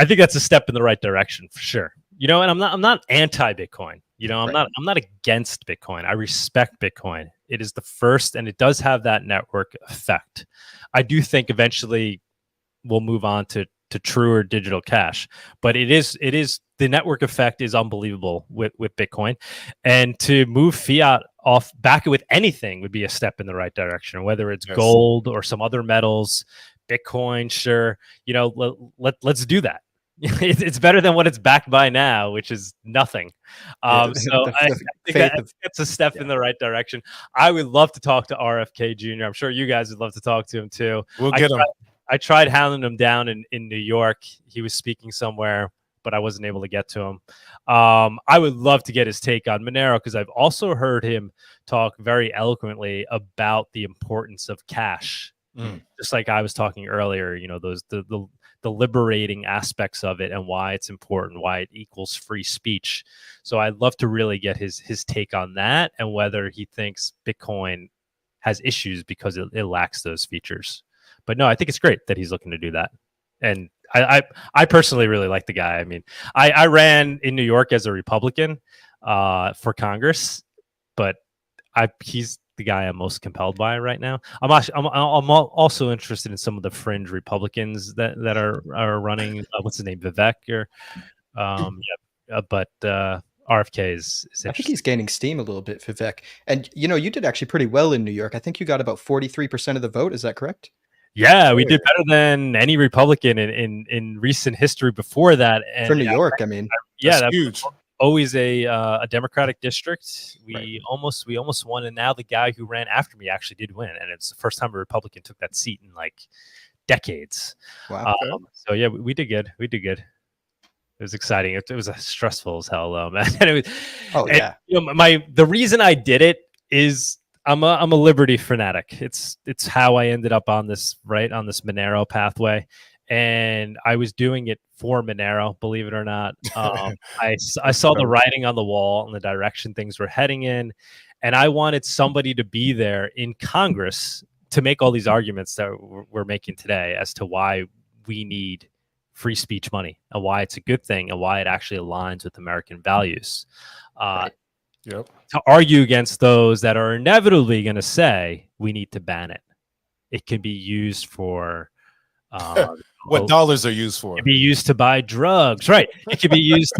I think that's a step in the right direction for sure. And I'm not anti-Bitcoin. I'm not against Bitcoin. I respect Bitcoin. It is the first, and it does have that network effect. I do think eventually we'll move on to truer digital cash. But it is the network effect is unbelievable with Bitcoin, and to move fiat off back with anything would be a step in the right direction, whether it's gold or some other metals. Bitcoin, sure, let's do that. It's better than what it's backed by now, which is nothing. So I think that's a step in the right direction. I would love to talk to RFK Jr. I'm sure you guys would love to talk to him too. We'll get him. I tried hounding him down in New York. He was speaking somewhere, but I wasn't able to get to him. I would love to get his take on Monero, because I've also heard him talk very eloquently about the importance of cash. Just like I was talking earlier, those the liberating aspects of it and why it's important, why it equals free speech. So I'd love to really get his take on that, and whether he thinks Bitcoin has issues because it lacks those features. But no, I think it's great that he's looking to do that. And I personally really like the guy. I mean, I ran in New York as a Republican for Congress, but he's the guy I'm most compelled by right now. I'm also interested in some of the fringe Republicans that are running. What's his name, Vivek? But RFK is I think he's gaining steam a little bit, Vivek. And you did actually pretty well in New York. I think you got about 43% of the vote. Is that correct? Yeah, we did better than any Republican in recent history before that. And for New York, I mean, that's huge. Always a Democratic district. We almost won, and now the guy who ran after me actually did win, and it's the first time a Republican took that seat in like decades. Wow. So yeah, we did good. We did good. It was exciting. It was stressful as hell, though, man. It was, the reason I did it is I'm a liberty fanatic. It's how I ended up on this Monero pathway. And I was doing it for Monero, believe it or not. I saw the writing on the wall and the direction things were heading in, and I wanted somebody to be there in Congress to make all these arguments that we're making today as to why we need free speech money and why it's a good thing and why it actually aligns with American values. To argue against those that are inevitably going to say we need to ban it. It can be used for what dollars are used for? It can be used to buy drugs, right? It could be used.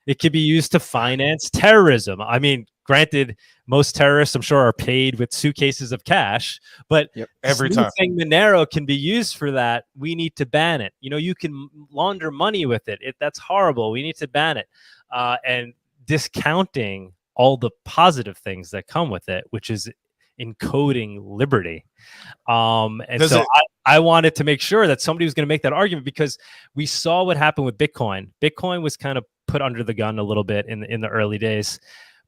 It could be used to finance terrorism. I mean, granted, most terrorists, I'm sure, are paid with suitcases of cash, but every time Monero can be used for that, we need to ban it. You can launder money with it. That's horrible. We need to ban it. And discounting all the positive things that come with it, which is encoding liberty. I wanted to make sure that somebody was going to make that argument, because we saw what happened with Bitcoin. Bitcoin was kind of put under the gun a little bit in the early days,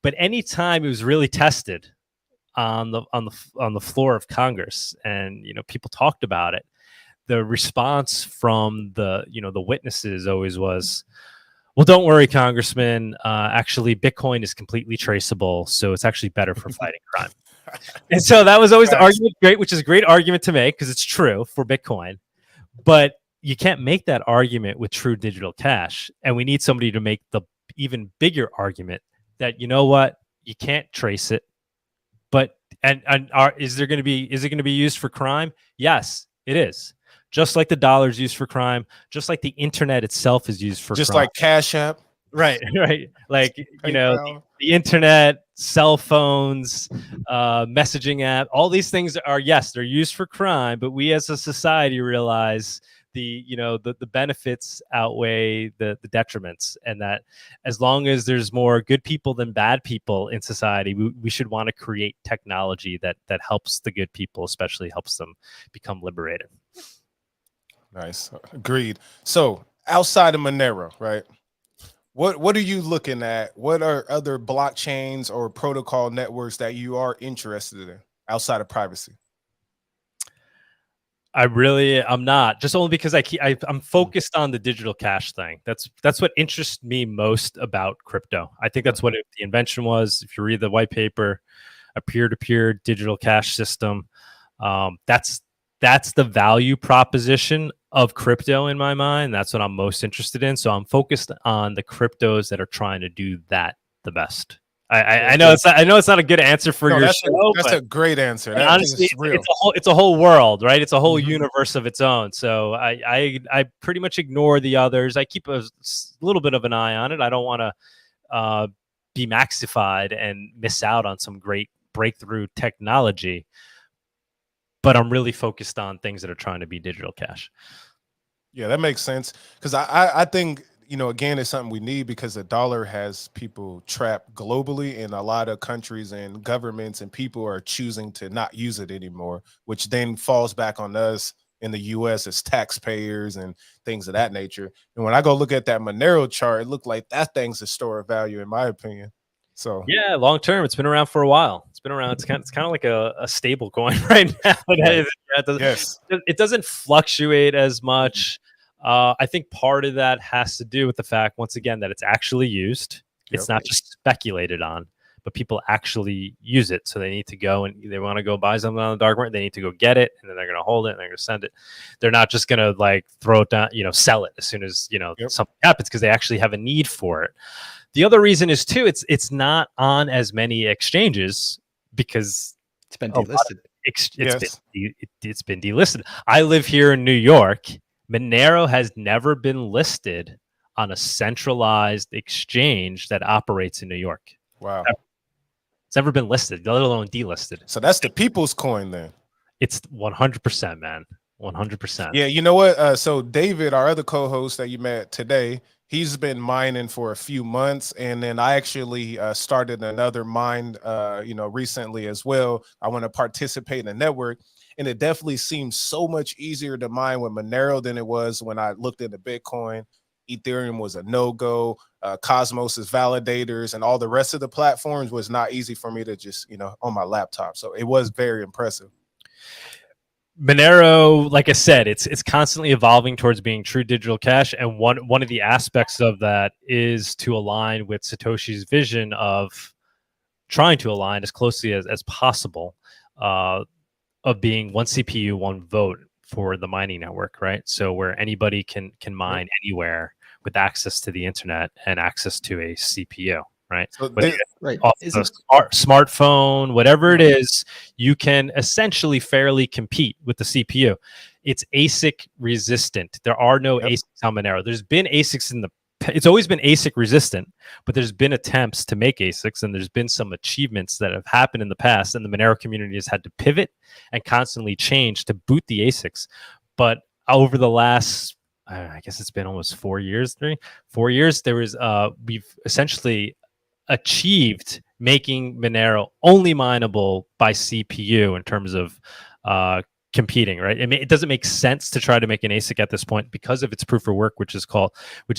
but anytime it was really tested on the floor of Congress, and people talked about it, the response from the witnesses always was, well, don't worry, Congressman. Actually, Bitcoin is completely traceable, so it's actually better for fighting crime. And so that was always the argument, which is a great argument to make because it's true for Bitcoin. But you can't make that argument with true digital cash. And we need somebody to make the even bigger argument that, you can't trace it. But is it going to be used for crime? Yes, it is. Just like the dollar is used for crime, just like the internet itself is used for crime. Just like Cash App. Right. Like, the internet, cell phones, messaging app, all these things are, yes, they're used for crime, but we as a society realize the benefits outweigh the detriments, and that as long as there's more good people than bad people in society, we should want to create technology that helps the good people, especially helps them become liberated. Nice. Agreed. So outside of Monero, right? What are you looking at? What are other blockchains or protocol networks that you are interested in outside of privacy? I'm not, just only because I'm focused on the digital cash thing. That's what interests me most about crypto. I think that's what the invention was. If you read the white paper, a peer-to-peer digital cash system, that's the value proposition of crypto in my mind. That's what I'm most interested in. So I'm focused on the cryptos that are trying to do that the best. I know it's not a good answer for your show. That's a great answer. That honestly, is real. it's a whole world, right? It's a whole universe of its own. So I pretty much ignore the others. I keep a little bit of an eye on it. I don't want to be maxified and miss out on some great breakthrough technology. But I'm really focused on things that are trying to be digital cash. Yeah, that makes sense. Because I think, again, it's something we need because the dollar has people trapped globally, and a lot of countries and governments and people are choosing to not use it anymore, which then falls back on us in the US as taxpayers and things of that nature. And when I go look at that Monero chart, it looked like that thing's a store of value, in my opinion. So yeah, long term, it's been around for a while. It's been around. It's kind of like a stable coin right now. It doesn't fluctuate as much. I think part of that has to do with the fact, once again, that it's actually used. It's not just speculated on, but people actually use it. So they need to go and they want to go buy something on the dark market. They need to go get it, and then they're going to hold it and they're going to send it. They're not just going to like throw it down, sell it as soon as something happens, because they actually have a need for it. The other reason is too, it's not on as many exchanges because it's been delisted. It's been delisted. I live here in New York. Monero has never been listed on a centralized exchange that operates in New York. Wow. It's never been listed, let alone delisted. So that's the people's coin then. It's 100%, man. 100%. Yeah, you know what? So David, our other co-host that you met today, he's been mining for a few months, and then I actually started another mine, recently as well. I want to participate in the network, and it definitely seems so much easier to mine with Monero than it was when I looked into Bitcoin. Ethereum was a no-go. Cosmos's validators and all the rest of the platforms was not easy for me to just, on my laptop. So it was very impressive. Monero, like I said, it's constantly evolving towards being true digital cash, and one of the aspects of that is to align with Satoshi's vision of trying to align as closely as possible of being one CPU, one vote for the mining network, right? So where anybody can mine anywhere with access to the internet and access to a CPU. Right. So smartphone, whatever it is, you can essentially fairly compete with the CPU. It's ASIC resistant. There are no ASICs on Monero. There's been ASICs it's always been ASIC resistant, but there's been attempts to make ASICs, and there's been some achievements that have happened in the past, and the Monero community has had to pivot and constantly change to boot the ASICs. But over the last, I guess it's been almost 4 years, 4 years, there was we've essentially achieved making Monero only mineable by CPU in terms of competing, right? It doesn't make sense to try to make an ASIC at this point because of its proof of work, which is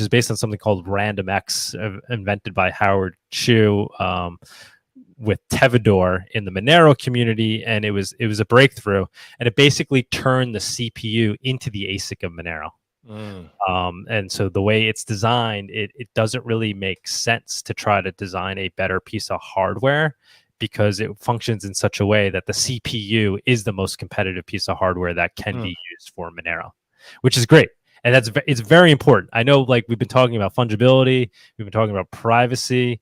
based on something called RandomX, invented by Howard Chu with Tevador in the Monero community, and it was a breakthrough, and it basically turned the CPU into the ASIC of Monero. And so the way it's designed, it doesn't really make sense to try to design a better piece of hardware, because it functions in such a way that the CPU is the most competitive piece of hardware that can be used for Monero, which is great. And it's very important. I know, like, we've been talking about fungibility, we've been talking about privacy,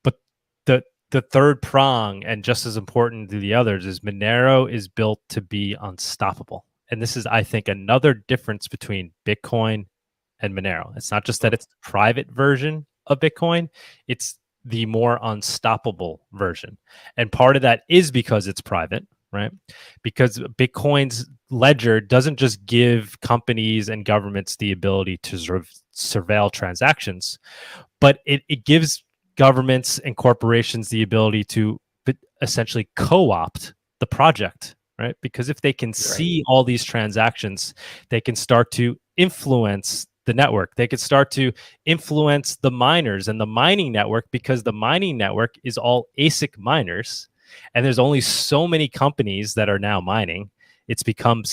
but the third prong, and just as important to the others, is Monero is built to be unstoppable. And this is, I think, another difference between Bitcoin and Monero. It's not just that it's the private version of Bitcoin, it's the more unstoppable version. And part of that is because it's private, right? Because Bitcoin's ledger doesn't just give companies and governments the ability to sort of surveil transactions, but it gives governments and corporations the ability to essentially co-opt the project. Right? Because if they can see all these transactions, they can start to influence the network. They could start to influence the miners and the mining network, because the mining network is all ASIC miners. And there's only so many companies that are now mining. It's become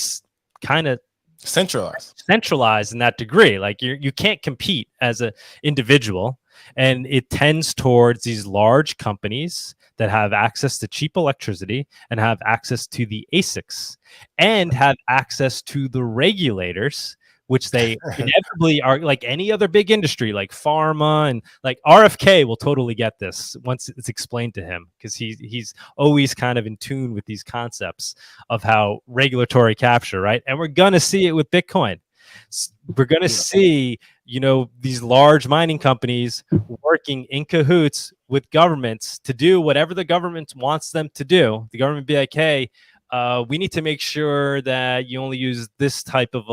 kind of centralized in that degree. Like you can't compete as an individual. And it tends towards these large companies that have access to cheap electricity and have access to the ASICs and have access to the regulators, which they inevitably are, like any other big industry, like pharma, and like RFK will totally get this once it's explained to him, because he's always kind of in tune with these concepts of how regulatory capture, right? And we're gonna see it with Bitcoin. We're gonna see, these large mining companies working in cahoots with governments to do whatever the government wants them to do. The government be like, hey, we need to make sure that you only use this type of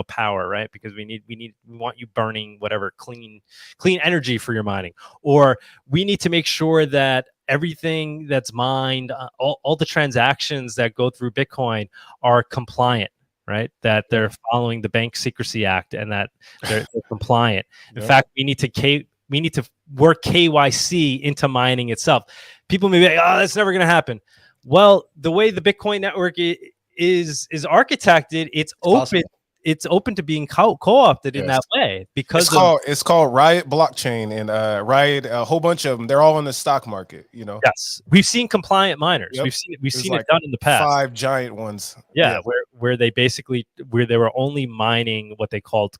power, right? Because we want you burning whatever clean energy for your mining, or we need to make sure that everything that's mined, all the transactions that go through Bitcoin are compliant, right? That they're following the Bank Secrecy Act and that they're compliant. In fact, we need to work KYC into mining itself. People may be like, oh, that's never going to happen. Well, the way the Bitcoin network is architected, it's open. Possible. It's open to being co-opted in that way, because it's called Riot Blockchain, and Riot, a whole bunch of them. They're all in the stock market. Yes, we've seen compliant miners. We've seen it done in the past. 5 giant ones. Yeah, where they were only mining what they called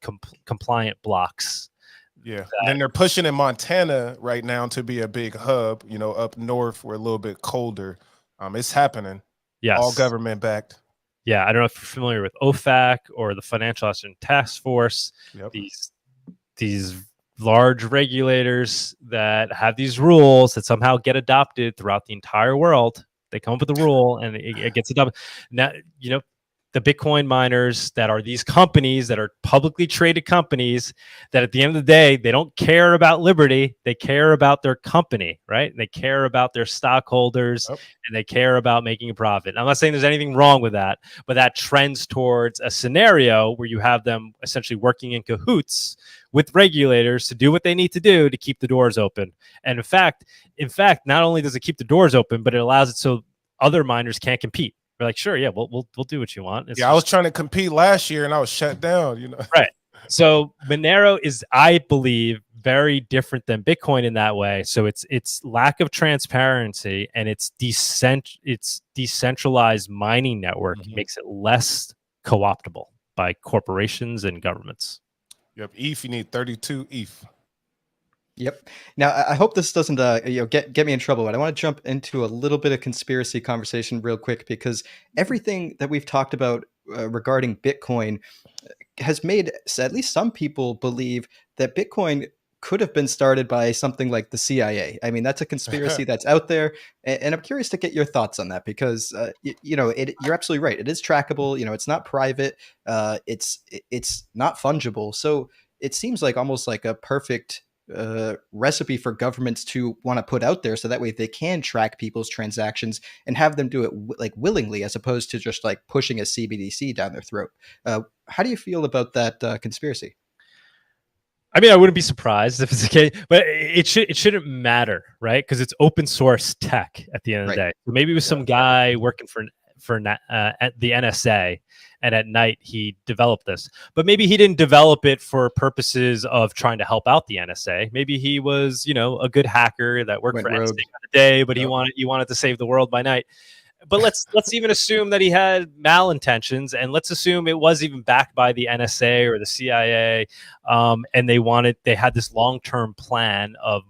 compliant blocks. Yeah, and then they're pushing in Montana right now to be a big hub. Up north, we're a little bit colder. It's happening. Yes, all government backed. Yeah, I don't know if you're familiar with OFAC or the Financial Action Task Force. Yep. These large regulators that have these rules that somehow get adopted throughout the entire world. They come up with a rule and it gets adopted. Now, the Bitcoin miners that are these companies that are publicly traded companies that at the end of the day, they don't care about liberty. They care about their company, right? They care about their stockholders, and they care about making a profit. I'm not saying there's anything wrong with that, but that trends towards a scenario where you have them essentially working in cahoots with regulators to do what they need to do to keep the doors open. And in fact, not only does it keep the doors open, but it allows it so other miners can't compete. We're like, sure, yeah, we'll do what you want. I was trying to compete last year and I was shut down, Right. So Monero is, I believe, very different than Bitcoin in that way. So it's lack of transparency and its decentralized mining network makes it less co-optable by corporations and governments. Yep, ETH, you need 32 ETH. Yep. Now, I hope this doesn't get me in trouble, but I want to jump into a little bit of conspiracy conversation real quick, because everything that we've talked about regarding Bitcoin has made at least some people believe that Bitcoin could have been started by something like the CIA. I mean, that's a conspiracy that's out there, and I'm curious to get your thoughts on that, because you're absolutely right. It is trackable. It's not private. It's not fungible. So it seems like almost like a perfect recipe for governments to want to put out there, so that way they can track people's transactions and have them do it willingly, as opposed to just like pushing a CBDC down their throat. How do you feel about that conspiracy? I mean, I wouldn't be surprised if it's the case, but it shouldn't matter, right? Because it's open source tech at the end of the day. So maybe it was some guy working for at the NSA, and at night he developed this. But maybe he didn't develop it for purposes of trying to help out the NSA. Maybe he was, a good hacker that worked for NSA on the day, but he wanted to save the world by night. But let's even assume that he had malintentions, and let's assume it was even backed by the NSA or the CIA, and they had this long-term plan of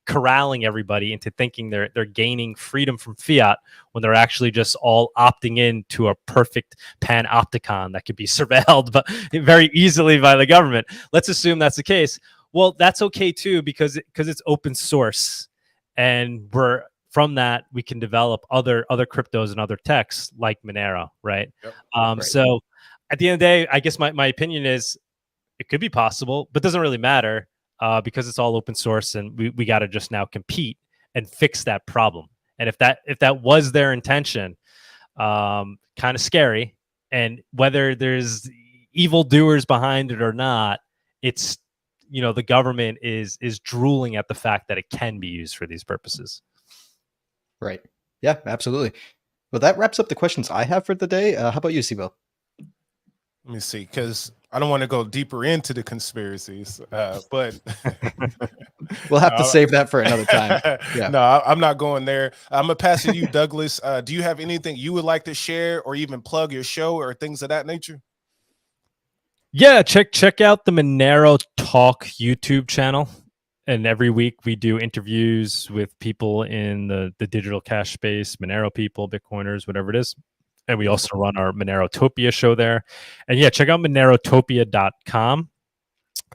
corralling everybody into thinking they're gaining freedom from fiat, when they're actually just all opting in to a perfect panopticon that could be surveilled but very easily by the government. Let's assume that's the case. Well, that's okay too, because it's open source, and from that we can develop other cryptos and other techs like Monero, right? Yep. Right. So at the end of the day, I guess my opinion is it could be possible, but it doesn't really matter. Because it's all open source, and we got to just now compete and fix that problem. And if that was their intention, kind of scary. And whether there's evildoers behind it or not, it's the government is drooling at the fact that it can be used for these purposes. Right. Yeah, absolutely. Well, that wraps up the questions I have for the day. How about you, Sibyl? Let me see, because I don't want to go deeper into the conspiracies, but we'll have to save that for another time. Yeah. No, I'm not going there. I'm gonna pass it to you, Douglas. Do you have anything you would like to share, or even plug your show or things of that nature? Yeah, check out the Monero Talk YouTube channel. And every week we do interviews with people in the digital cash space, Monero people, Bitcoiners, whatever it is. And we also run our Monerotopia show there. And yeah, check out monerotopia.com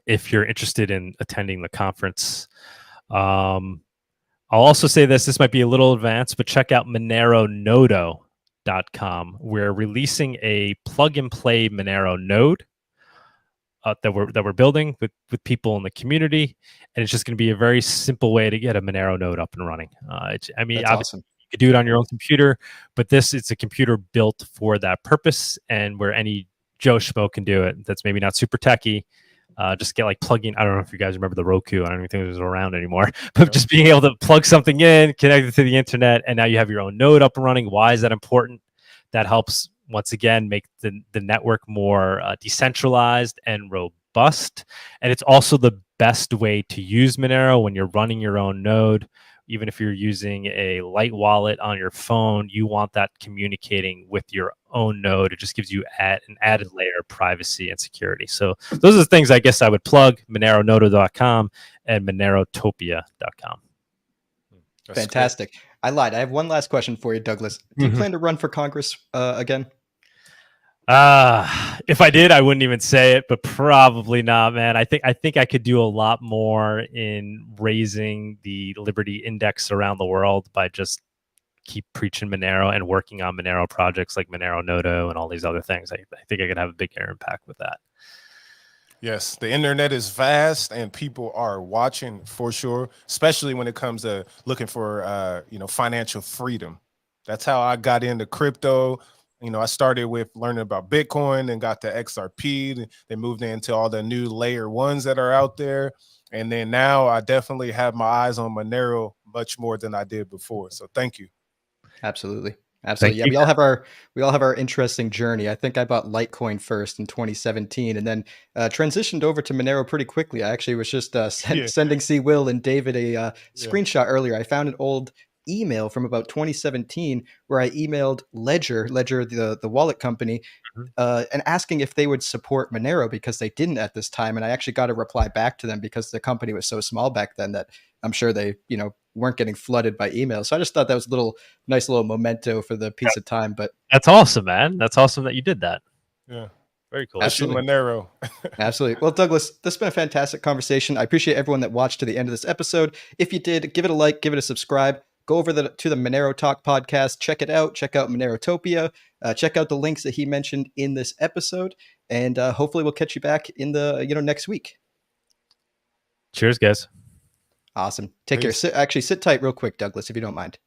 if you're interested in attending the conference. I'll also say this might be a little advanced, but check out moneronodo.com. We're releasing a plug and play Monero node that we're building with people in the community, and it's just going to be a very simple way to get a Monero node up and running. That's obviously awesome. you could do it on your own computer, but it's a computer built for that purpose, and where any Joe Schmo can do it. That's maybe not super techy. Just get like plugging. I don't know if you guys remember the Roku. I don't even think it was around anymore. But just being able to plug something in, connect it to the internet, and now you have your own node up and running. Why is that important? That helps once again make the network more decentralized and robust. And it's also the best way to use Monero when you're running your own node. Even if you're using a light wallet on your phone, you want that communicating with your own node. It just gives you an added layer of privacy and security. So those are the things I guess I would plug: moneronodo.com and monerotopia.com. Fantastic. Great. I lied. I have one last question for you, Douglas. Do you plan to run for Congress again? If I did, I wouldn't even say it, but probably not, man. I think I could do a lot more in raising the Liberty Index around the world by just keep preaching Monero and working on Monero projects like Monero Nodo and all these other things. I think I could have a bigger impact with that. Yes, the internet is vast and people are watching for sure, especially when it comes to looking for financial freedom. That's how I got into crypto. I started with learning about Bitcoin and got to XRP, then moved into all the new layer ones that are out there. And then now I definitely have my eyes on Monero much more than I did before. So thank you. Absolutely. Absolutely. Yeah, we all have our interesting journey. I think I bought Litecoin first in 2017 and then transitioned over to Monero pretty quickly. I actually was just sending C. Will and David a screenshot earlier. I found an old email from about 2017 where I emailed Ledger, the wallet company, and asking if they would support Monero because they didn't at this time. And I actually got a reply back to them because the company was so small back then that I'm sure they, weren't getting flooded by emails. So I just thought that was a nice little memento for the piece of time. But that's awesome, man. That's awesome that you did that. Yeah. Very cool. Absolutely. Monero. Absolutely. Well, Douglas, this has been a fantastic conversation. I appreciate everyone that watched to the end of this episode. If you did, give it a like, give it a subscribe. Go over to the Monero Talk podcast. Check it out. Check out Monerotopia. Check out the links that he mentioned in this episode. And hopefully we'll catch you back in the next week. Cheers, guys. Awesome. Take care. Sit tight real quick, Douglas, if you don't mind.